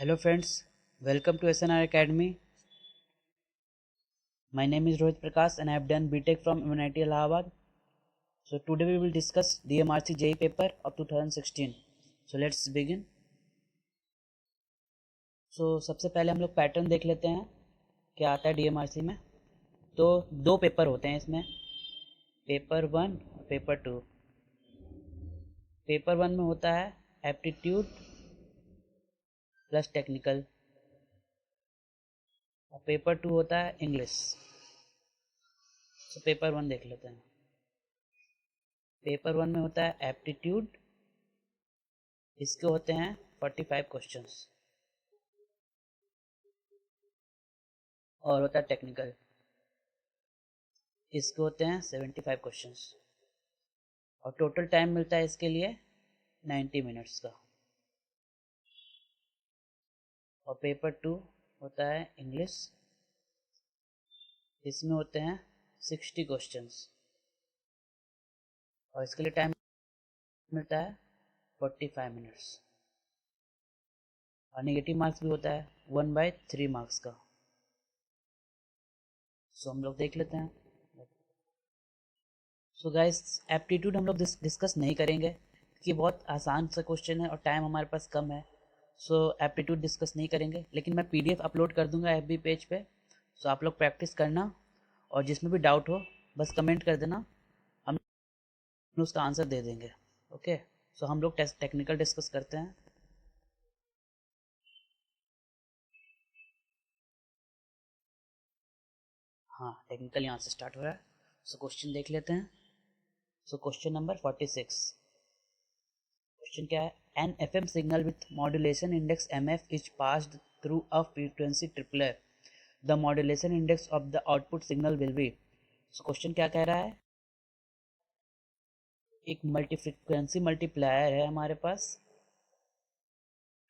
Hello friends, welcome to SNR Academy. My name is Rohit Prakash and I have done BTech from MNIT Allahabad. So today we will discuss DMRC JEE paper of 2016. So let's begin. So सबसे पहले हम लोग pattern देख लेते हैं क्या आता है DMRC में। तो दो पेपर होते हैं इसमें, पेपर 1 और पेपर 2। पेपर 1 में होता है एप्टीट्यूड प्लस टेक्निकल और पेपर 2 होता है इंग्लिश। तो पेपर 1 देख लेते हैं। पेपर 1 में होता है एप्टीट्यूड, इसके होते हैं 45 क्वेश्चंस, और होता है टेक्निकल, इसके होते हैं 75 क्वेश्चंस, और टोटल टाइम मिलता है इसके लिए 90 मिनट्स का। और पेपर 2 होता है इंग्लिश, इसमें होते हैं 60 क्वेश्चंस और इसके लिए टाइम मिलता है 45 मिनट्स, और नेगेटिव मार्क्स भी होता है 1/3 मार्क्स का। सो हम लोग देख लेते हैं। सो गाइस, एप्टीट्यूड हम लोग डिस्कस नहीं करेंगे क्योंकि बहुत आसान सा क्वेश्चन है और टाइम हमारे पास कम है। सो एप्टीट्यूड डिस्कस नहीं करेंगे, लेकिन मैं PDF अपलोड कर दूंगा FB पेज पे। सो आप लोग प्रैक्टिस करना और जिसमें भी डाउट हो बस कमेंट कर देना, हम उसका आंसर दे देंगे। ओके, सो हम लोग टेक्निकल डिस्कस करते हैं। हाँ, टेक्निकल यहाँ से स्टार्ट हो रहा है। सो क्वेश्चन देख लेते हैं। So question number 46। क्वेश्चन क्या है? An FM signal with modulation index MF is passed through a frequency tripler, the modulation index of the output signal will be. So question क्या कह रहा है? एक मल्टी फ्रीक्वेंसी मल्टीप्लायर है हमारे पास,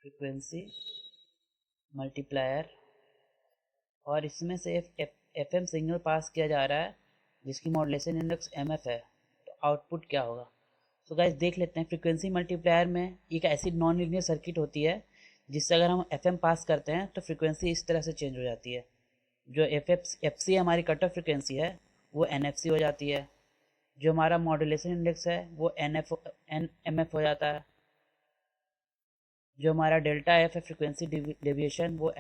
frequency multiplier, और इसमें से FM सिग्नल पास किया जा रहा है जिसकी मॉड्यूलेशन इंडेक्स MF है। तो आउटपुट क्या होगा? तो गाइस देख लेते हैं। फ्रीक्वेंसी मल्टीप्लायर में एक ऐसी नॉन लीनियर सर्किट होती है जिससे अगर हम FM पास करते हैं तो फ्रीक्वेंसी इस तरह से चेंज हो जाती है। जो FC हमारी कट ऑफ फ्रीक्वेंसी है वो NFC हो जाती है, जो हमारा मॉड्यूलेशन इंडेक्स है वो MF हो जाता है, जो हमारा डेल्टा F है फ्रीक्वेंसी डेविएशन वो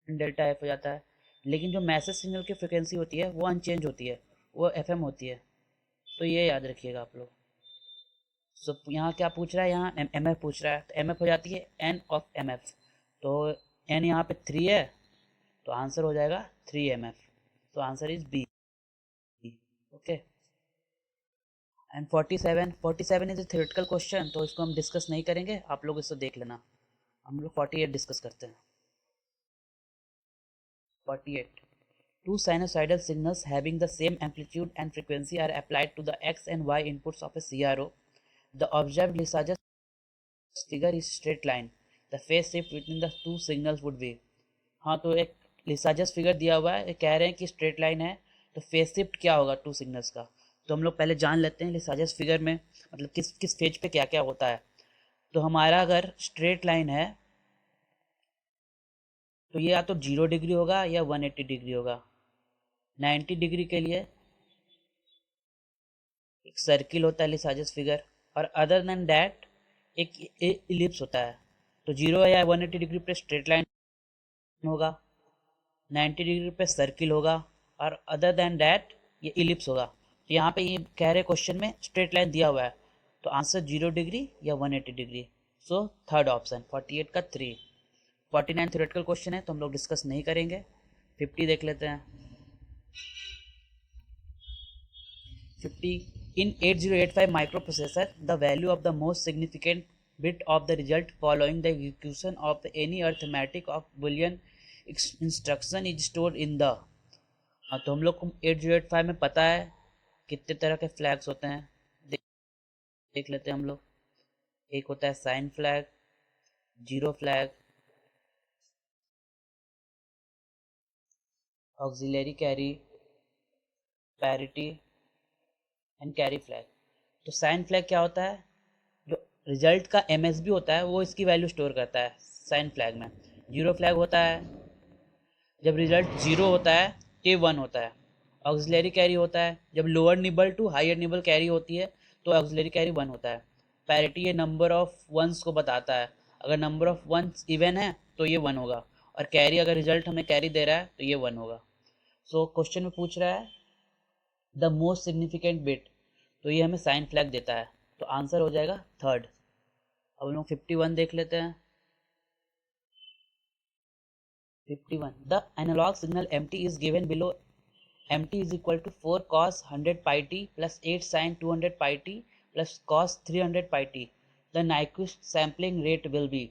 डेल्टा F हो जाता है। लेकिन जो मैसेज सिग्नल की फ्रीक्वेंसी होती है वो अनचेंज होती है, वो FM होती है। तो ये याद रखिएगा आप लोग। सो यहाँ क्या पूछ रहा है? यहाँ MF पूछ रहा है, तो MF हो जाती है N ऑफ MF। तो N यहाँ पे 3 है तो आंसर हो जाएगा 3MF। तो answer is B। Okay, and 47 is a theoretical question, तो इसको हम डिस्कस नहीं करेंगे, आप लोग इसको देख लेना। हम लोग 48 डिस्कस करते हैं। 48, two sinusoidal signals having the same amplitude and frequency are applied to the X and Y inputs of a CRO. The observed Lissajous figure is straight line. The phase shift between the two signals would be। हाँ, तो एक Lissajous figure दिया हुआ है, कह रहे हैं कि स्ट्रेट लाइन है, तो फेज शिफ्ट क्या होगा टू सिग्नल्स का। तो हम लोग पहले जान लेते हैं लिसाजस फिगर में मतलब किस किस फेज पे क्या क्या होता है। तो हमारा अगर स्ट्रेट लाइन है तो ये या तो 0 डिग्री होगा या 180 डिग्री होगा। 90 डिग्री के लिए एक सर्किल होता है लिसाजस फिगर, और अदर देन डैट एक इलिप्स होता है। तो 0 या 180 डिग्री पे स्ट्रेट लाइन होगा, 90 डिग्री पे सर्किल होगा, और अदर देन डैट ये इलिप्स होगा। तो यहाँ पे ये कह रहे क्वेश्चन में स्ट्रेट लाइन दिया हुआ है, तो आंसर 0 डिग्री या 180 डिग्री। सो थर्ड ऑप्शन 48 का 3। 49 थ्योरेटिकल क्वेश्चन है तो हम लोग डिस्कस नहीं करेंगे। 50 देख लेते हैं। 50, in 8085 microprocessor, the value of the most significant bit of the result following the execution of any arithmetic of boolean instruction is stored in the। हाँ, तो हम लोग को 8085 में पता है कितने तरह के फ्लैग्स होते हैं, देख लेते हैं हम लोग। एक होता है sign flag, zero flag, auxiliary carry, parity and carry flag. तो साइन फ्लैग क्या होता है? जो रिजल्ट का MSB होता है, वो इसकी वैल्यू स्टोर करता है साइन फ्लैग में। जीरो फ्लैग होता है जब रिजल्ट जीरो होता है, के वन होता है। ऑक्सिलरी कैरी होता है जब lower nibble to higher nibble carry होती है, तो ऑक्सिलरी कैरी वन होता है। पैरिटी ये नंबर ऑफ वंस को बताता है, अगर नंबर ऑफ वंस इवन है तो ये वन होगा, और कैरी अगर रिजल्ट हमें कैरी दे रहा है तो ये वन होगा। सो क्वेश्चन में पूछ रहा है द मोस्ट सिग्निफिकेंट बिट, तो ये हमें साइन फ्लैग देता है, तो आंसर हो जाएगा थर्ड। अब हम लोग 51 देख लेते हैं। 51 the analogue signal mt is given below. mt is equal to 4 cos 100 pi t plus 8 sin 200 pi t plus cos 300 pi t. The Nyquist sampling rate will be.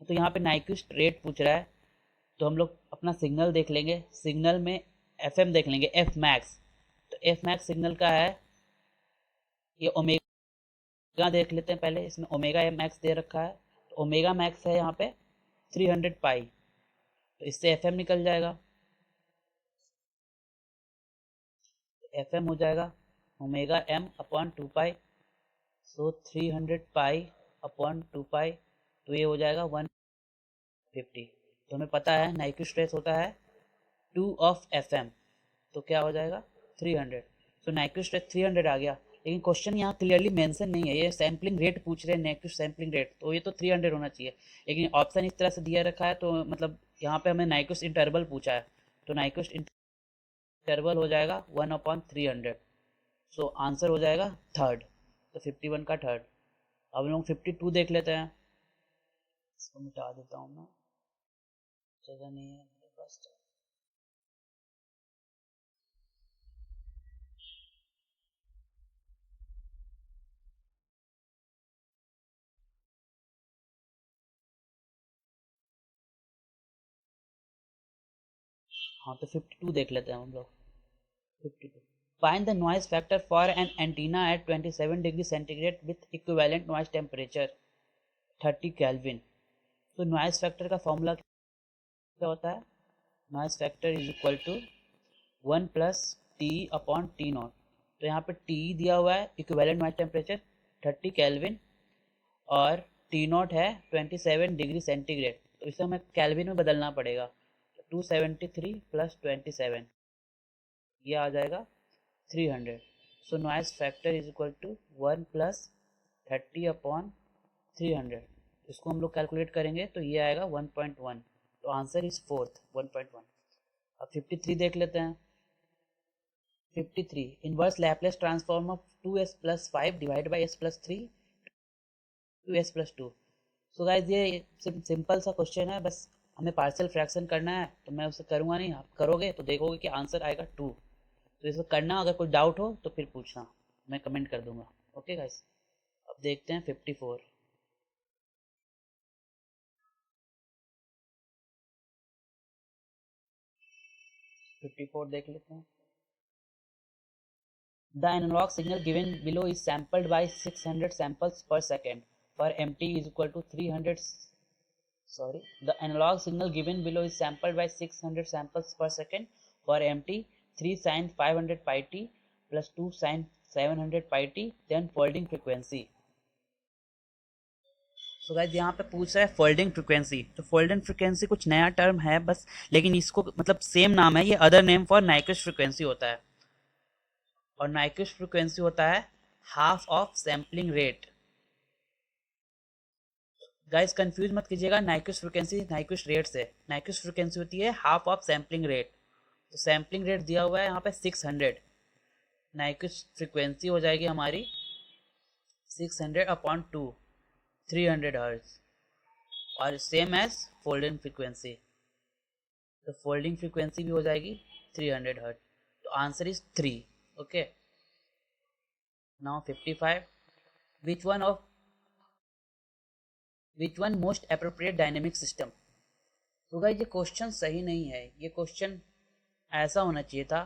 तो यहाँ पे Nyquist रेट पूछ रहा है, तो हम लोग अपना सिग्नल देख लेंगे। सिग्नल में FM देख लेंगे, F मैक्स। तो F मैक्स सिग्नल का है, ये ओमेगा देख लेते हैं पहले। इसमें ओमेगा मैक्स दे रखा है, तो ओमेगा मैक्स है यहाँ पे 300 पाई, तो इससे FM निकल जाएगा। FM हो जाएगा ओमेगा m अपॉन 2 पाई, सो 300 पाई अपॉन 2 पाई, तो ये हो जाएगा 150। तो हमें पता है नाइक्विस्ट स्ट्रेस होता है 2 ऑफ FM, तो क्या हो जाएगा 300। सो नाइक्विस्ट स्ट्रेस 300 आ गया, लेकिन क्वेश्चन यहाँ क्लियरली मेंशन नहीं है, ये सैम्पलिंग रेट पूछ रहे हैं, नाइक्विस्ट सैम्पलिंग रेट, तो ये तो 300 होना चाहिए, लेकिन ऑप्शन इस तरह से दिया रखा है, तो मतलब यहाँ पे हमें नाइक्विस्ट इंटरवल पूछा है, तो नाइक्विस्ट इंटरवल हो जाएगा 1/300। सो आंसर हो जाएगा थर्ड, तो 51 का थर्ड। अब हम लोग 52 देख लेते हैं। इसको मिटा देता हूँ मैं, जगह नहीं है मेरे पास। हाँ, तो 52 देख लेते हैं हम लोग। 52 find the noise factor for an antenna at 27 degree centigrade with equivalent noise temperature 30 kelvin. तो नॉइज फैक्टर का फॉर्मूला क्या होता है? Noise factor is equal to 1 plus T upon T naught. तो यहाँ पे टी दिया हुआ है इक्विवेलेंट नॉइज टेम्परेचर 30 केल्विन, और टी नॉट है 27 डिग्री सेंटीग्रेड, तो इसे हमें केल्विन में बदलना पड़ेगा। 273 प्लस 27, ये आ जाएगा 300। So noise factor is equal to 1 plus 30 upon 300। इसको हम लोग कैलकुलेट करेंगे तो ये आएगा 1.1, तो आंसर इज फोर्थ 1.1। अब 53 देख लेते हैं। 53 inverse Laplace transform of 2s plus 5 divide by s plus 3 2s plus 2। So guys ये सिंपल सा क्वेश्चन है, बस हमें पार्शियल फ्रैक्शन करना है, तो मैं उसे करूँगा नहीं, आप करोगे तो देखोगे कि आंसर आएगा 2। तो इसको करना, अगर कोई डाउट हो तो फिर पूछना, मैं कमेंट कर दूंगा। ओके गाइस, अब देखते हैं 54। 54 देख लेते हैं। The analogue signal given below is sampled by 600 samples per second for mt is equal to 300। Sorry, the analog signal given below is sampled by 600 samples per second for mt 3 sin 500 pi t plus 2 sin 700 pi t, then folding frequency। तो guys यहाँ पे पूछ रहा है folding frequency, तो folding frequency कुछ नया term है बस, लेकिन इसको मतलब सेम नाम है, ये other name for Nyquist frequency होता है, और नाइक्विस्ट फ्रिक्वेंसी होता है half of sampling rate. Guys confuse मत कीजिएगा, नाइक्विस्ट फ्रिक्वेंसी नाइक्विस्ट रेट से, नाइक्विस्ट फ्रिक्वेंसी होती है हाफ ऑफ सैम्पलिंग रेट। तो सैम्पलिंग रेट दिया हुआ है यहाँ पे 600, नाइक्विस्ट फ्रिक्वेंसी हो जाएगी हमारी 600 अपॉन 2 300 हर्ट्ज, और सेम एज फोल्डिंग फ्रिक्वेंसी, तो फोल्डिंग फ्रिक्वेंसी भी हो जाएगी 300 हर्ट्ज, तो answer is 3। Okay, now 55 which one most appropriate dynamic system. तो गाइस ये क्वेश्चन सही नहीं है, ये क्वेश्चन ऐसा होना चाहिए था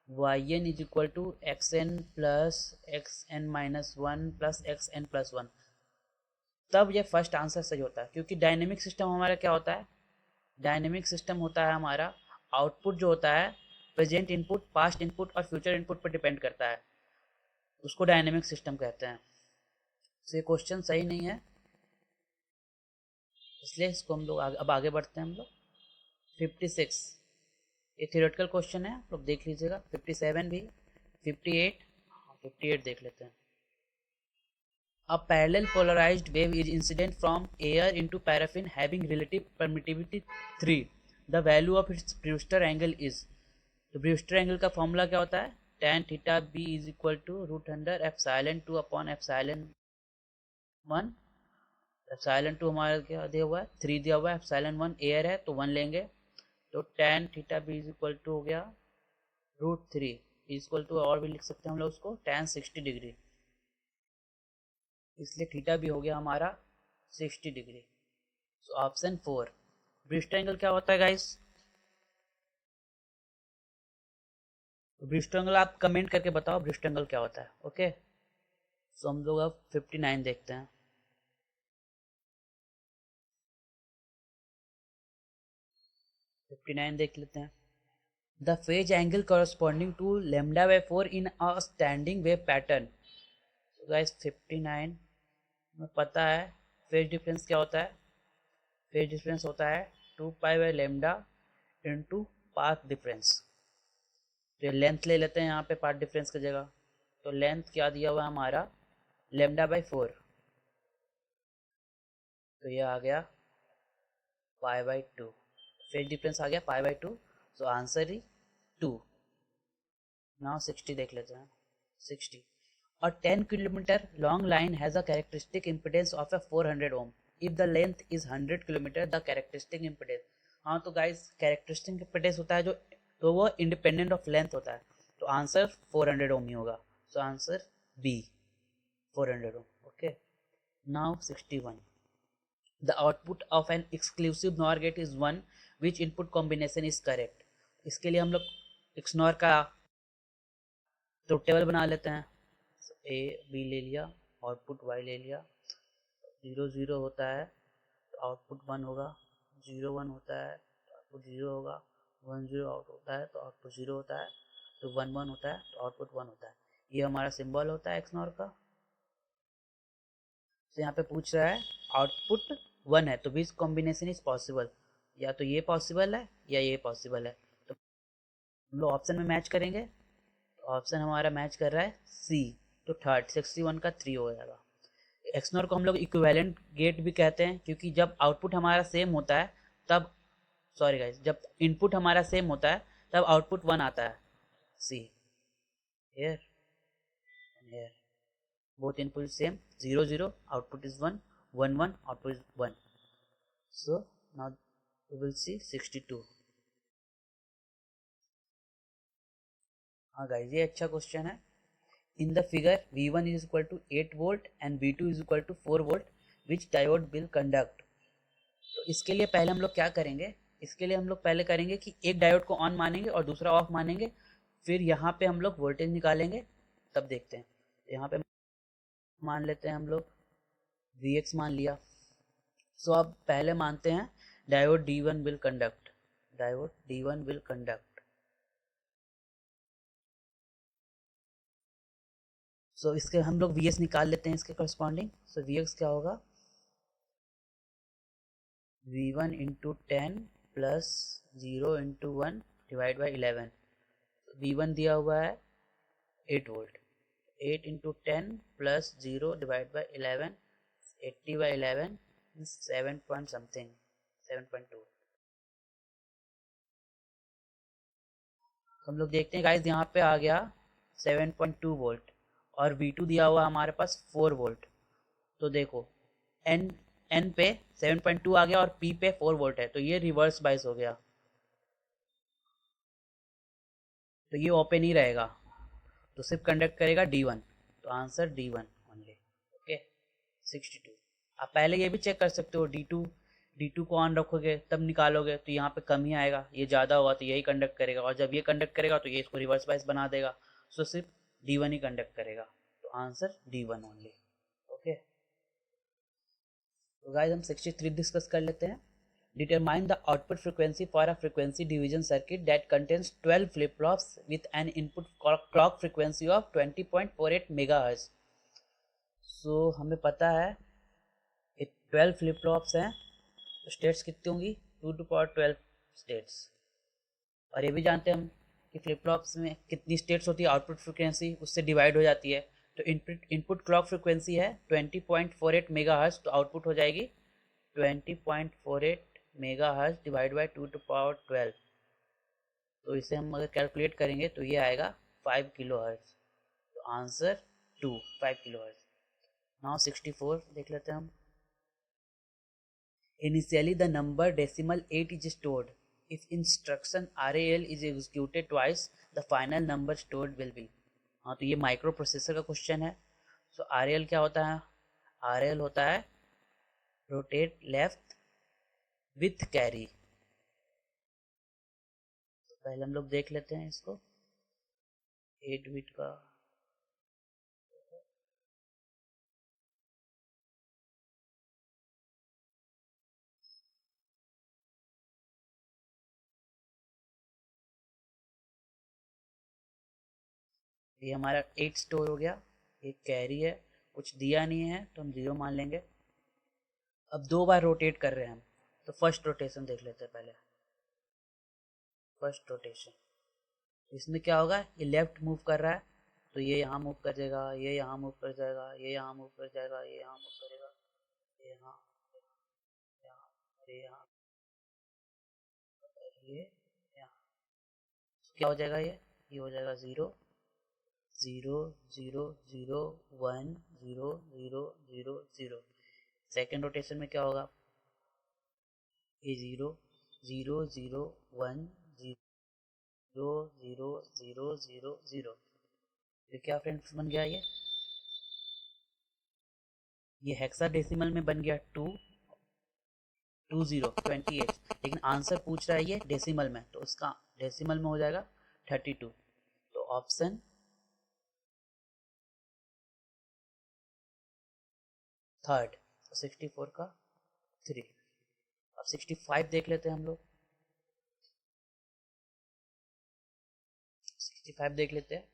yn is equal to xn plus xn minus 1 plus xn plus 1, तब ये फर्स्ट आंसर सही होता है। क्योंकि डायनेमिक सिस्टम हमारा क्या होता है? डायनेमिक सिस्टम होता है हमारा आउटपुट जो होता है प्रेजेंट इनपुट, पास्ट इनपुट और फ्यूचर इनपुट पर डिपेंड करता है, उसको डायनेमिक सिस्टम कहते हैं। तो ये क्वेश्चन सही नहीं है, इसलिए इसको हम लोग अब आगे बढ़ते हैं हम लोग। 56 ये थियोरेटिकल क्वेश्चन है, आप लोग देख लीजिएगा। 57 भी, 58, 58 देख लेते हैं। A parallel polarized wave is incident from air into paraffin having relative permittivity 3. The value of its Brewster angle is। तो ब्रूस्टर एंगल का फॉर्मूला क्या होता है? tan theta b is equal to root under epsilon 2 upon epsilon 1। Epsilon 2 हमारा क्या दिया हुआ है? 3 दिया हुआ है। एप्सिलॉन 1 एयर है तो 1 लेंगे, तो tan theta b is equal to हो गया रूट 3 इज इक्वल टू, और भी लिख सकते हैं हम लोग उसको, tan 60 डिग्री, इसलिए थीटा भी हो गया हमारा 60 degree. So option 4। Brewster angle क्या होता है गाइस? ब्रूस्टर एंगल आप कमेंट करके बताओ ब्रूस्टर एंगल क्या होता है। ओके, सो हम लोग अब 59 देखते हैं। देख लेते हैं। The phase angle corresponding to lambda by 4 in a standing wave pattern. So guys 59 में पता है फेज डिफरेंस क्या होता है? फेज डिफरेंस होता है 2 pi by lambda into path difference. तो लेंथ ले लेते हैं यहाँ पे पाथ डिफरेंस की जगह, तो लेंथ क्या दिया हुआ है हमारा? लैम्डा बाय 4, तो ये आ गया पाई बाय 2। फेज डिफरेंस आ गया pi by 2, so answer he 2। Now 60 देख लेते हैं। 60 A 10 kilometer long line has a characteristic impedance of a 400 ohm. If the length is 100 kilometer, the characteristic impedance। हाँ तो guys characteristic impedance होता है जो, तो वो इंडिपेंडेंट ऑफ लेंथ होता है, तो आंसर 400 ओम ही होगा। So answer B 400 ohm. Okay, now 61। The output of an exclusive NOR gate is 1 which input combination is correct। इसके लिए हम लोग XNOR का तो टेबल बना लेते हैं। ए बी ले लिया, आउटपुट वाई ले लिया, 0 0 होता है तो आउटपुट 1 होगा, 0 1 होता है तो आउटपुट 0 होगा, 1 0 आउट होता है तो आउटपुट 0 होता है, तो 1 1 होता है तो आउटपुट 1 होता है। ये हमारा सिंबल होता है एक्सनॉर का। तो यहाँ पे पूछ रहा है आउटपुट 1 है तो विच कॉम्बिनेशन इज पॉसिबल, या तो ये पॉसिबल है या ये पॉसिबल है, तो हम लोग ऑप्शन में मैच करेंगे। ऑप्शन हमारा मैच कर रहा है सी, तो थर्ड 61 का 3 हो जाएगा। एक्सनॉर को हम लोग इक्विवेलेंट गेट भी कहते हैं, क्योंकि जब आउटपुट हमारा सेम होता है तब, सॉरी गाइस, जब इनपुट हमारा सेम होता है तब आउटपुट 1 आता है। See here here both input same, 0 0 output is 1 1 1 output is 1। So now we will see 62। हाँ गाइस ये अच्छा क्वेश्चन है। In the figure V1 is equal to 8 volt and V2 is equal to 4 volt, which diode will conduct। तो इसके लिए पहले हम लोग क्या करेंगे? इसके लिए हम लोग पहले करेंगे कि एक डायोड को ऑन मानेंगे और दूसरा ऑफ मानेंगे, फिर यहाँ पे हम लोग वोल्टेज निकालेंगे, तब देखते हैं। यहाँ पे मान लेते हैं हम लोग Vx मान लिया। सो अब पहले मानते हैं diode D1 will conduct, diode D1 will conduct। सो इसके हम लोग Vs निकाल लेते हैं इसके करस्पॉन्डिंग। सो Vx क्या होगा? V1 into 10 plus 0 into 1 divide by 11। V1 दिया हुआ है 8 volt, 8 into 10 plus 0 divide by 11, 80 by 11 7 point something, 7.2। हम लोग देखते हैं गाइस यहाँ पे आ गया 7.2 वोल्ट और V2 दिया हुआ हमारे पास 4 वोल्ट। तो देखो एन पे 7.2 आ गया और P पे 4 वोल्ट है, तो ये रिवर्स बाइस हो गया, तो ये ओपन ही रहेगा, तो सिर्फ कंडक्ट करेगा D1, तो आंसर D1 ओनली। ओके 62। आप पहले ये भी चेक कर सकते हो, D2 को ऑन रखोगे तब निकालोगे तो यहाँ पे कम ही आएगा, ये ज़्यादा हुआ तो यही कंडक्ट करेगा, और जब ये कंडक्ट करेगा तो ये इसको रिवर्स बाइस बना देगा, सो सिर्फ D1 ही कंडक्ट करेगा, तो आंसर D1 ओनली। ओके, तो गाइस हम 63 डिस्कस कर लेते हैं। Determine the output frequency for a frequency division circuit that contains 12 flip-flops with an input clock frequency of 20.48 MHz। सो हमें पता है 12 फ्लिप फ्लॉप्स हैं, तो स्टेट्स कितनी होंगी, 2 to power 12 स्टेट्स। और ये भी जानते हैं हम कि फ्लिप फ्लॉप्स में कितनी स्टेट्स होती है, आउटपुट फ्रिक्वेंसी उससे डिवाइड हो जाती है। तो इनपुट क्लॉक फ्रिक्वेंसी है 20.48 मेगाहर्ट्ज, तो आउटपुट हो जाएगी 20.48 megahertz divide by 2 to power 12। तो इसे हम अगर कैलकुलेट करेंगे तो ये आएगा 5 किलो हर्ट्ज। तो आंसर 5 किलो हर्ट्ज। नाउ 64 देख लेते हैं हम। Initially, the number decimal 8 is stored. If instruction RAL is executed twice, the final number stored will be। हाँ, तो ये माइक्रो प्रोसेसर का क्वेश्चन है। सो RAL क्या होता है, RAL होता है रोटेट लेफ्ट विथ कैरी। तो पहले हम लोग देख लेते हैं इसको 8 बिट का। ये हमारा 8 स्टोर हो गया, एक कैरी है, कुछ दिया नहीं है तो हम 0 मान लेंगे। अब 2 बार रोटेट कर रहे हैं हम, तो फर्स्ट रोटेशन देख लेते हैं पहले। फर्स्ट रोटेशन, इसमें क्या होगा, ये लेफ्ट मूव कर रहा है तो ये यहाँ मूव कर जाएगा, ये यहाँ मूव कर जाएगा, ये यहाँ मूव कर जाएगा, ये यहाँ मूव करेगा, ये यहाँ, यहाँ, ये यहाँ, ये यहाँ। क्या हो जाएगा, ये हो जाएगा 0 0 0 0 1 0 0 0 0। सेकेंड रोटेशन में क्या होगा, ये 0 0 0 1 0 0 0 0 0। तो क्या फ्रेंड्स बन गया, ये हेक्साडेसिमल में बन गया 28। लेकिन आंसर पूछ रहा है ये डेसिमल में, तो उसका डेसिमल में हो जाएगा 32। तो ऑप्शन थर्ड, 64 का 3। अब 65 देख लेते हैं हम लोग। 65 देख लेते हैं।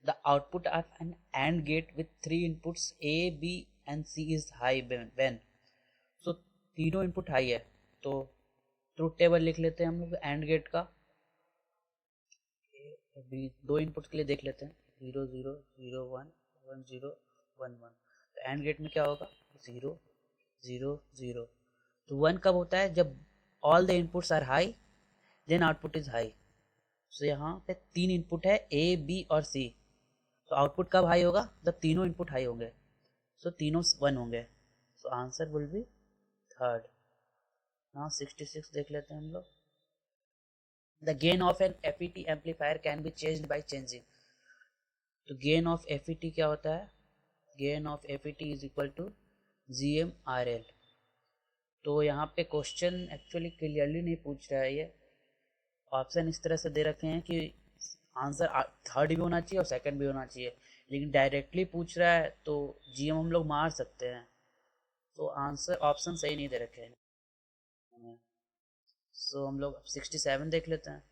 The output of an AND gate with 3 inputs A, B and C is high when. So तीनों इनपुट हाई है, तो ट्रुथ टेबल लिख लेते हैं हम लोग एंड गेट का। अभी 2 इनपुट के लिए देख लेते हैं, 0 0 0 1 1 0 1 1। तो एंड गेट में क्या होगा, 0 0 0। तो 1 कब होता है, जब all the inputs are high then output is high. So यहाँ पे 3 इनपुट है A, B और C। तो आउटपुट कब हाई होगा, जब तीनों इनपुट हाई होंगे। सो तीनों 1 होंगे। So answer will be third. Now 66 देख लेते हैं हम लोग। The gain of an FET amplifier can be changed by changing। तो गेन ऑफ FET क्या होता है, gain of FET is equal to GM/RL। तो यहाँ पे क्वेश्चन एक्चुअली क्लियरली नहीं पूछ रहा है, ये ऑप्शन इस तरह से दे रखे हैं कि आंसर थर्ड भी होना चाहिए और सेकंड भी होना चाहिए, लेकिन डायरेक्टली पूछ रहा है तो GM हम लोग मार सकते हैं। तो आंसर ऑप्शन सही नहीं दे रखे हैं। सो हम लोग 67 देख लेते हैं।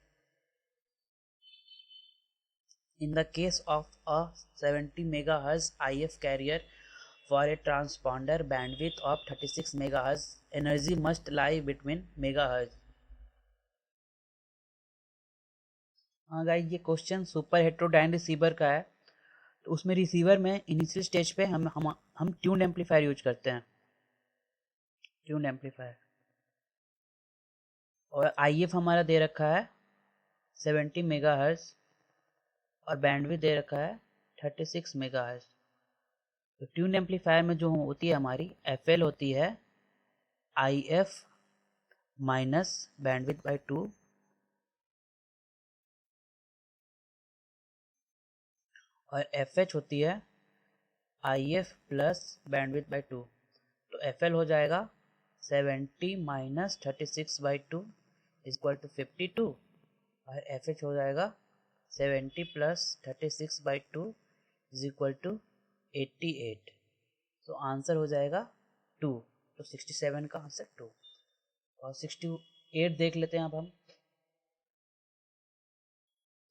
In the case of a 70 MHz IF carrier for a transponder bandwidth of 36 MHz, energy must lie between megahertz। हाँ गाइस, ये क्वेश्चन सुपर हेट्रोडाइन रिसीवर का है। तो उसमें रिसीवर में इनिशियल स्टेज पे हम ट्यून एम्पलीफायर यूज करते हैं, ट्यून एम्पलीफायर। और IF हमारा दे रखा है 70 मेगाहर्ट्ज और बैंडविड्थ दे रखा है 36 मेगाहर्ट्ज। तो ट्यून एम्पलीफायर में जो होती है हमारी FL होती है IF माइनस बैंडविड्थ बाई 2 और FH होती है IF प्लस बैंडविड्थ बाई 2। तो FL हो जाएगा 70 माइनस 36/2 इज इक्वल टू 52 और FH हो जाएगा 70 प्लस 36/2 इज इक्वल टू 88। तो आंसर हो जाएगा 2। तो 67 का आंसर 2। और 68 देख लेते हैं अब हम।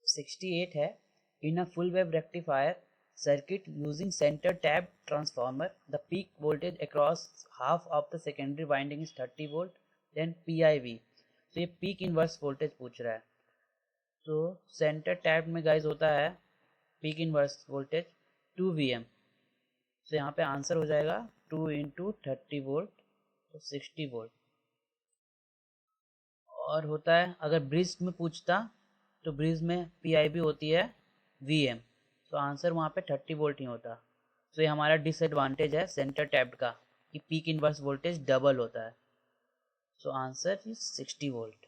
68 है, in a full wave rectifier circuit using center tap transformer. The peak voltage across half of the secondary winding is 30 volt. Then PIV. तो ये पीक इनवर्स वोल्टेज पूछ रहा है. तो सेंटर टैप में गाइज होता है पीक इनवर्स वोल्टेज 2 VM. तो यहाँ पे आंसर हो जाएगा 2 इंटू 30 वोल्ट तो 60 वोल्ट. और होता है अगर ब्रिज में पूछता तो ब्रिज में PIV होती है VM. तो आंसर वहाँ पे 30 वोल्ट ही होता. तो ये हमारा डिसएडवांटेज है सेंटर टैप्ड का कि पीक इनवर्स वोल्टेज डबल होता है. So answer is 60 volt.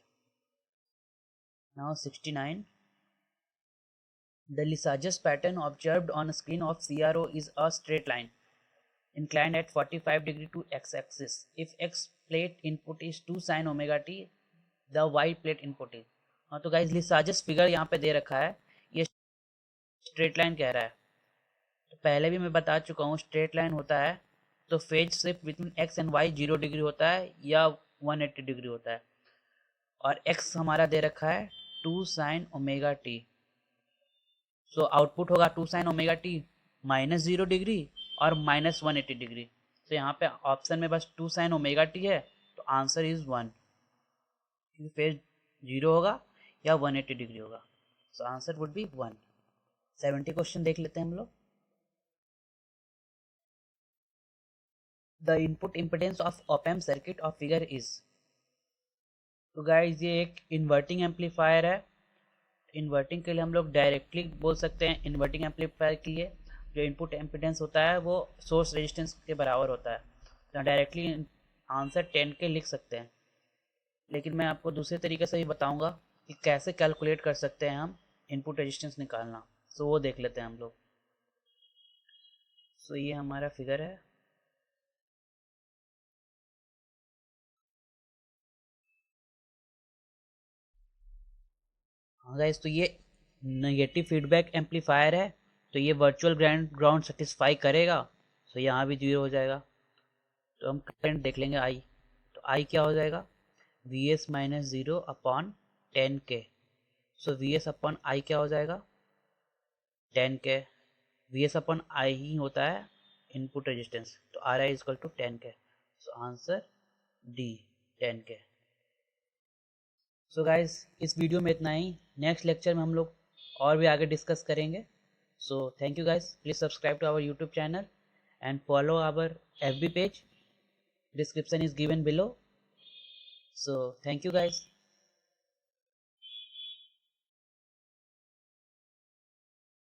Now 69. The Lissajous pattern observed on a screen of CRO is a straight line inclined at 45 degree to x-axis. If x plate input is 2 sin omega t, the y plate input is. हाँ तो guys Lissajous figure यहाँ पे दे रखा है, ये straight line कह रहा है. तो पहले भी मैं बता चुका हूँ स्ट्रेट लाइन होता है तो phase shift between x and y 0 degree होता है या 180 डिग्री होता है. और x हमारा दे रखा है 2 sin omega t. So output होगा 2 sin omega T minus 0 degree और माइनस 180 डिग्री. तो यहाँ पे ऑप्शन में बस 2 sin ओमेगा टी है तो आंसर इज 1 क्योंकि फेज 0 होगा या 180 डिग्री होगा. So answer would be 1. 70 question देख लेते हैं हम लोग. The input impedance of op-amp circuit of figure is. तो गाइज ये एक इन्वर्टिंग एम्पलीफायर है. इन्वर्टिंग के लिए हम लोग डायरेक्टली बोल सकते हैं इन्वर्टिंग एम्पलीफायर के लिए जो इनपुट एम्पिडेंस होता है वो सोर्स रेजिस्टेंस के बराबर होता है. तो डायरेक्टली आंसर 10K लिख सकते हैं. लेकिन मैं आपको दूसरे तरीके से भी बताऊंगा कि कैसे कैलकुलेट कर सकते हैं हम इनपुट रेजिस्टेंस निकालना. सो वो देख लेते हैं हम लोग. सो ये हमारा फिगर है. हाँ गाइस तो ये नेगेटिव फीडबैक एम्पलीफायर है तो ये वर्चुअल ग्राउंड सेटिस्फाई करेगा. तो यहाँ भी 0 हो जाएगा. तो हम करंट देख लेंगे आई. तो आई क्या हो जाएगा VS minus 0 upon 10K. So VS upon I क्या हो जाएगा 10K. VS अपॉन आई ही होता है इनपुट रेजिस्टेंस. तो RI is equal to 10K. So answer D 10K. So guys इस वीडियो में इतना ही. नेक्स्ट लेक्चर में हम लोग और भी आगे डिस्कस करेंगे. So thank you guys. Please subscribe to our YouTube channel and follow our FB page. Description is given below. So thank you guys.